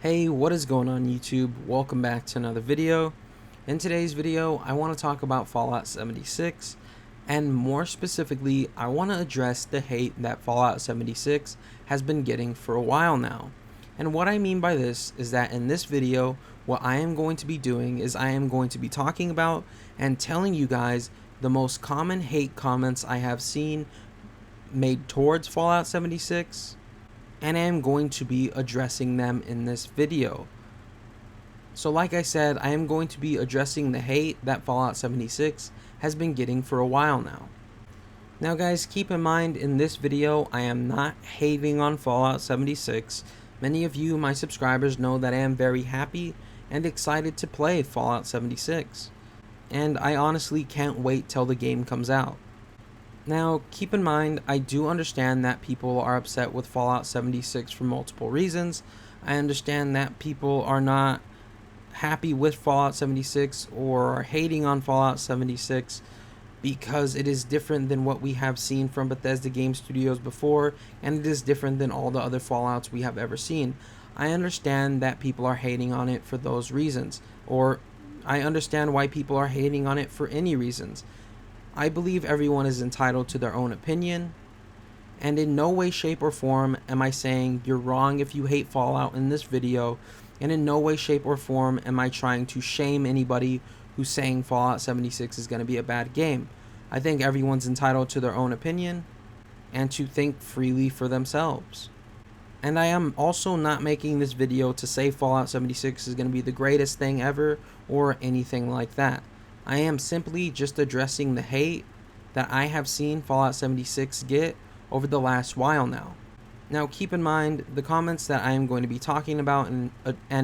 Hey, what is going on YouTube? Welcome back to another video. In today's video, I want to talk about Fallout 76, and more specifically, I want to address the hate that Fallout 76 has been getting for a while now. And what I mean by this is that in this video, what I am going to be doing is I am going to be talking about and telling you guys the most common hate comments I have seen made towards Fallout 76, and I am going to be addressing them in this video. So like I said, I am going to be addressing the hate that Fallout 76 has been getting for a while now. Now guys, keep in mind in this video, I am not hating on Fallout 76. Many of you, my subscribers, know that I am very happy and excited to play Fallout 76. And I honestly can't wait till the game comes out. Now, keep in mind, I do understand that people are upset with Fallout 76 for multiple reasons. I understand that people are not happy with Fallout 76 or are hating on Fallout 76 because it is different than what we have seen from Bethesda Game Studios before, and it is different than all the other Fallouts we have ever seen. I understand that people are hating on it for those reasons, or I understand why people are hating on it for any reasons. I believe everyone is entitled to their own opinion, and in no way, shape, or form am I saying you're wrong if you hate Fallout in this video, and in no way, shape, or form am I trying to shame anybody who's saying Fallout 76 is going to be a bad game. I think everyone's entitled to their own opinion and to think freely for themselves. And I am also not making this video to say Fallout 76 is going to be the greatest thing ever or anything like that. I am simply just addressing the hate that I have seen Fallout 76 get over the last while now. Now keep in mind, the comments that I am going to be talking about and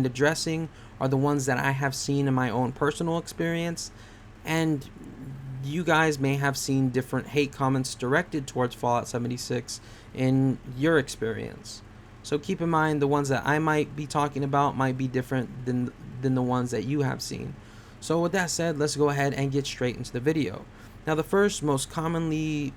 addressing are the ones that I have seen in my own personal experience, and you guys may have seen different hate comments directed towards Fallout 76 in your experience. So keep in mind, the ones that I might be talking about might be different than the ones that you have seen. So with that said, let's go ahead and get straight into the video. Now the first most commonly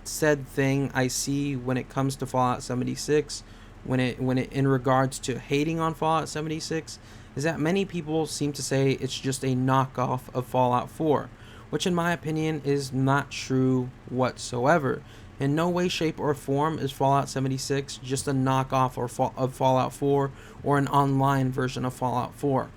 said thing I see when it comes to Fallout 76, when it in regards to hating on Fallout 76, is that many people seem to say it's just a knockoff of Fallout 4, which in my opinion is not true whatsoever. In no way, shape, or form is Fallout 76 just a knockoff of Fallout 4 or an online version of Fallout 4.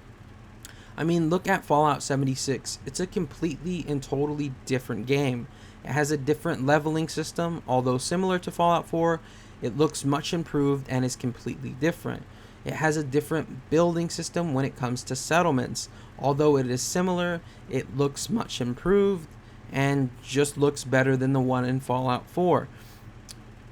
I mean, look at Fallout 76. It's a completely and totally different game. It has a different leveling system. Although similar to Fallout 4, it looks much improved and is completely different. It has a different building system when it comes to settlements. Although it is similar, it looks much improved and just looks better than the one in Fallout 4.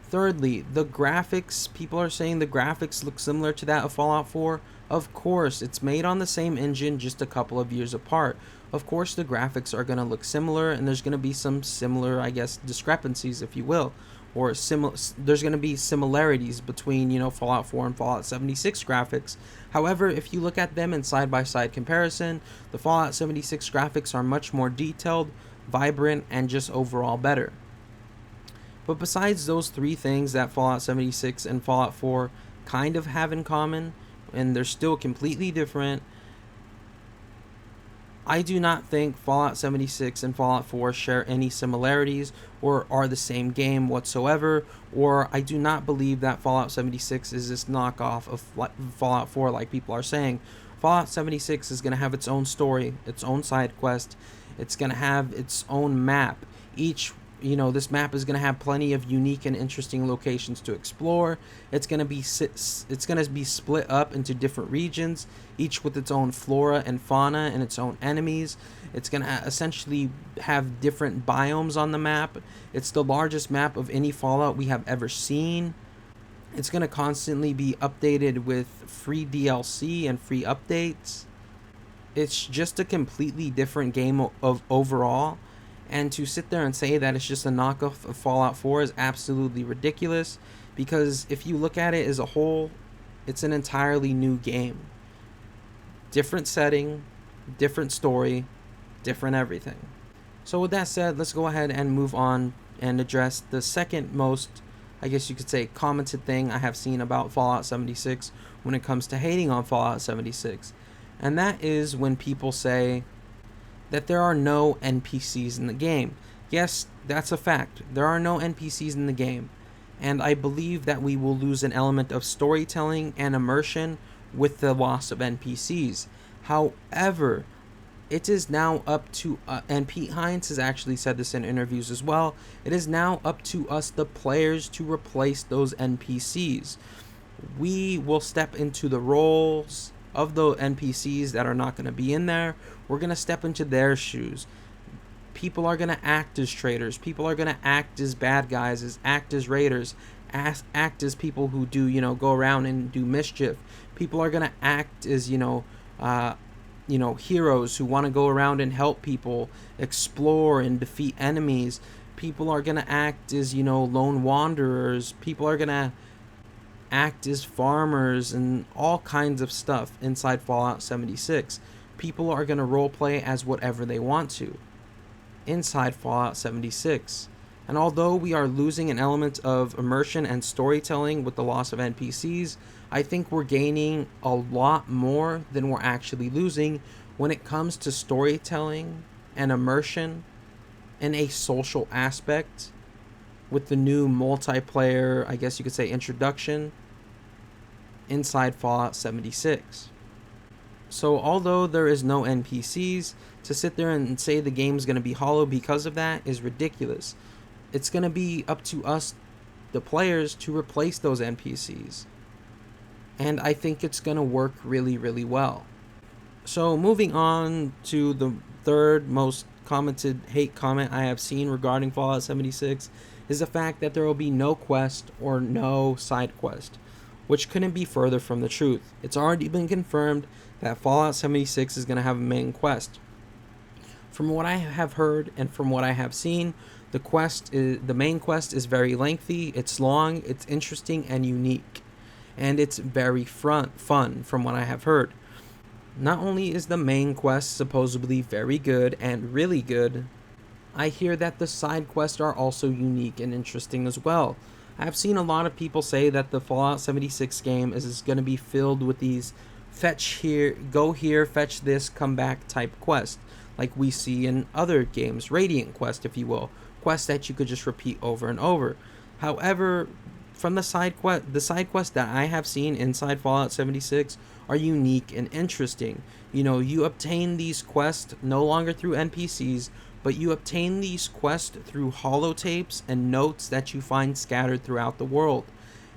Thirdly, the graphics. People are saying the graphics look similar to that of Fallout 4. Of course, it's made on the same engine, just a couple of years apart. Of course, the graphics are going to look similar, and there's going to be some similar, I guess, discrepancies, if you will. Or there's going to be similarities between, Fallout 4 and Fallout 76 graphics. However, if you look at them in side-by-side comparison, the Fallout 76 graphics are much more detailed, vibrant, and just overall better. But besides those three things that Fallout 76 and Fallout 4 kind of have in common, and they're still completely different, I do not think Fallout 76 and Fallout 4 share any similarities or are the same game whatsoever, or I do not believe that Fallout 76 is this knockoff of Fallout 4 like people are saying. Fallout 76 is going to have its own story, its own side quest, it's going to have its own map. This map is going to have plenty of unique and interesting locations to explore. It's going to be split up into different regions, each with its own flora and fauna and its own enemies. It's going to essentially have different biomes on the map. It's the largest map of any Fallout we have ever seen. It's going to constantly be updated with free DLC and free updates. It's just a completely different game overall. And to sit there and say that it's just a knockoff of Fallout 4 is absolutely ridiculous, because if you look at it as a whole, it's an entirely new game. Different setting, different story, different everything. So with that said, let's go ahead and move on and address the second most, I guess you could say, commented thing I have seen about Fallout 76, when it comes to hating on Fallout 76. And that is when people say that there are no NPCs in the game. Yes, that's a fact. There are no NPCs in the game. And I believe that we will lose an element of storytelling and immersion with the loss of NPCs. However, it is now up to, and Pete Hines has actually said this in interviews as well, it is now up to us, the players, to replace those NPCs. We will step into the roles of the NPCs that are not going to be in there. We're going to step into their shoes. People are going to act as traitors. People are going to act as bad guys, act as raiders, act as people who do, go around and do mischief. People are going to act as, heroes who want to go around and help people, explore and defeat enemies. People are going to act as, lone wanderers. People are going to act as farmers and all kinds of stuff inside Fallout 76. People are going to roleplay as whatever they want to inside Fallout 76. And although we are losing an element of immersion and storytelling with the loss of NPCs, I think we're gaining a lot more than we're actually losing when it comes to storytelling and immersion in a social aspect with the new multiplayer, I guess you could say, introduction inside Fallout 76. So although there is no NPCs, to sit there and say the game's going to be hollow because of that is ridiculous. It's going to be up to us, the players, to replace those NPCs. And I think it's going to work really, really well. So moving on to the third most commented hate comment I have seen regarding Fallout 76 is the fact that there will be no quest or no side quest, which couldn't be further from the truth. It's already been confirmed that Fallout 76 is going to have a main quest. From what I have heard and from what I have seen, the main quest is very lengthy, it's long, it's interesting and unique, and it's very fun from what I have heard. Not only is the main quest supposedly very good and really good, I hear that the side quests are also unique and interesting as well. I've seen a lot of people say that the Fallout 76 game is going to be filled with these fetch here, go here, fetch this, come back type quests, like we see in other games, Radiant Quest, if you will, quests that you could just repeat over and over. However, from the side quests that I have seen inside Fallout 76 are unique and interesting. You obtain these quests no longer through NPCs, but you obtain these quests through holotapes and notes that you find scattered throughout the world.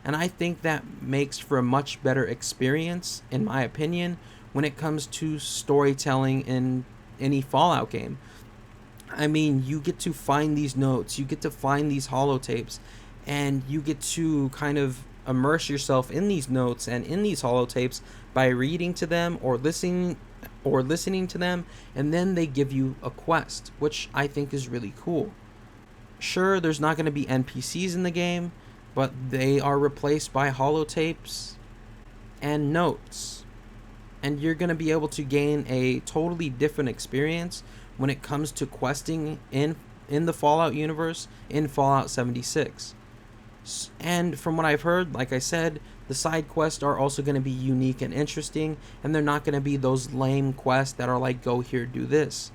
And I think that makes for a much better experience, in my opinion, when it comes to storytelling in any Fallout game. I mean, you get to find these notes, you get to find these holotapes, and you get to kind of immerse yourself in these notes and in these holotapes by reading to them or listening to them, and then they give you a quest, which I think is really cool. Sure, there's not going to be NPCs in the game, but they are replaced by holotapes and notes, and you're going to be able to gain a totally different experience when it comes to questing in the Fallout universe in Fallout 76. And from what I've heard, like I said, the side quests are also going to be unique and interesting, and they're not going to be those lame quests that are like, go here, do this.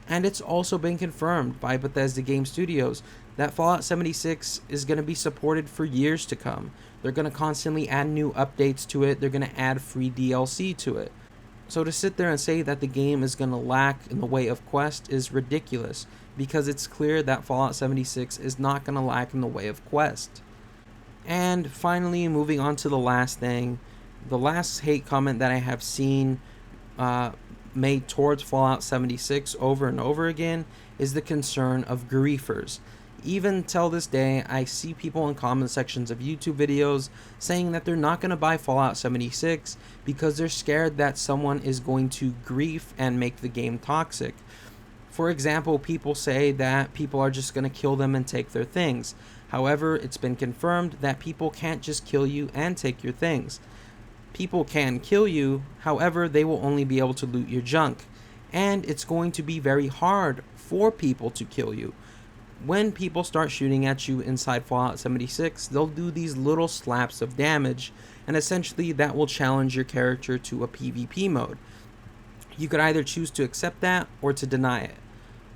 And it's also been confirmed by Bethesda Game Studios that Fallout 76 is going to be supported for years to come. They're going to constantly add new updates to it. They're going to add free DLC to it. So to sit there and say that the game is going to lack in the way of quest is ridiculous, because it's clear that Fallout 76 is not going to lack in the way of quest. And finally, moving on to the last thing, the last hate comment that I have seen made towards Fallout 76 over and over again is the concern of griefers. Even till this day, I see people in comment sections of YouTube videos saying that they're not going to buy Fallout 76 because they're scared that someone is going to grief and make the game toxic. For example, people say that people are just going to kill them and take their things. However, it's been confirmed that people can't just kill you and take your things. People can kill you, however, they will only be able to loot your junk. And it's going to be very hard for people to kill you. when people start shooting at you inside Fallout 76, they'll do these little slaps of damage, and essentially that will challenge your character to a PvP mode. You could either choose to accept that or to deny it.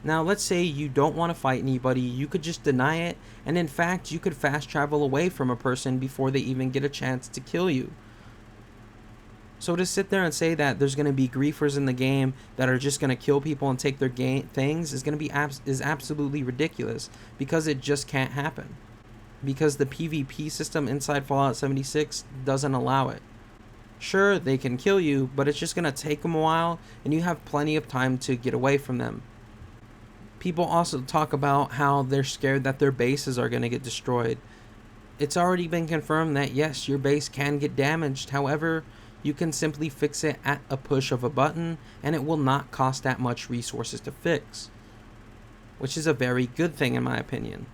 Now, let's say you don't want to fight anybody, you could just deny it, and in fact, you could fast travel away from a person before they even get a chance to kill you. So to sit there and say that there's going to be griefers in the game that are just going to kill people and take their things is going to be is absolutely ridiculous, because it just can't happen. Because the PvP system inside Fallout 76 doesn't allow it. Sure, they can kill you, but it's just going to take them a while, and you have plenty of time to get away from them. People also talk about how they're scared that their bases are going to get destroyed. It's already been confirmed that yes, your base can get damaged. However, you can simply fix it at a push of a button, and it will not cost that much resources to fix, which is a very good thing in my opinion.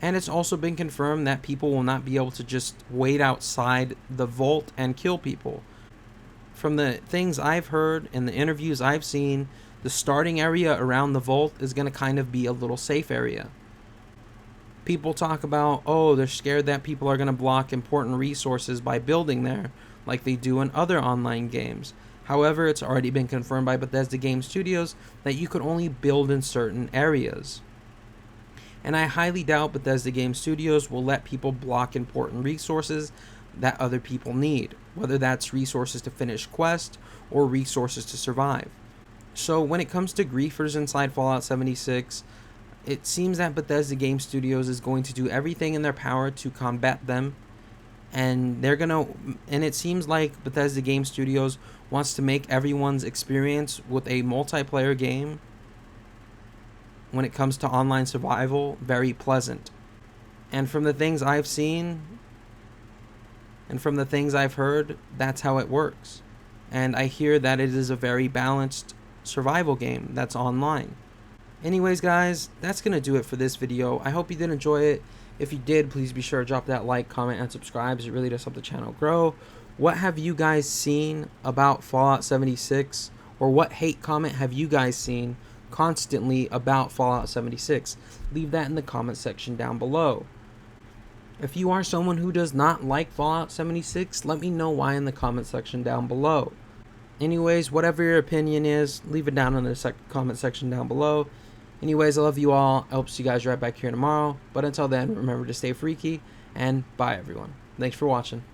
And it's also been confirmed that people will not be able to just wait outside the vault and kill people. From the things I've heard and the interviews I've seen, the starting area around the vault is going to kind of be a little safe area. People talk about, oh, they're scared that people are going to block important resources by building there, like they do in other online games. However, it's already been confirmed by Bethesda Game Studios that you could only build in certain areas. And I highly doubt Bethesda Game Studios will let people block important resources that other people need, whether that's resources to finish quests or resources to survive. So when it comes to griefers inside Fallout 76, it seems that Bethesda Game Studios is going to do everything in their power to combat them, and it seems like Bethesda Game Studios wants to make everyone's experience with a multiplayer game when it comes to online survival very pleasant. And from the things I've seen and from the things I've heard, that's how it works. And I hear that it is a very balanced survival game that's online. Anyways guys, that's going to do it for this video. I hope you did enjoy it. If you did, please be sure to drop that like, comment, and subscribe, as it really does help the channel grow. What have you guys seen about Fallout 76? Or what hate comment have you guys seen constantly about Fallout 76? Leave that in the comment section down below. If you are someone who does not like Fallout 76, let me know why in the comment section down below. Anyways, whatever your opinion is, leave it down in the comment section down below. Anyways, I love you all. I hope to see you guys right back here tomorrow. But until then, remember to stay freaky, and bye everyone. Thanks for watching.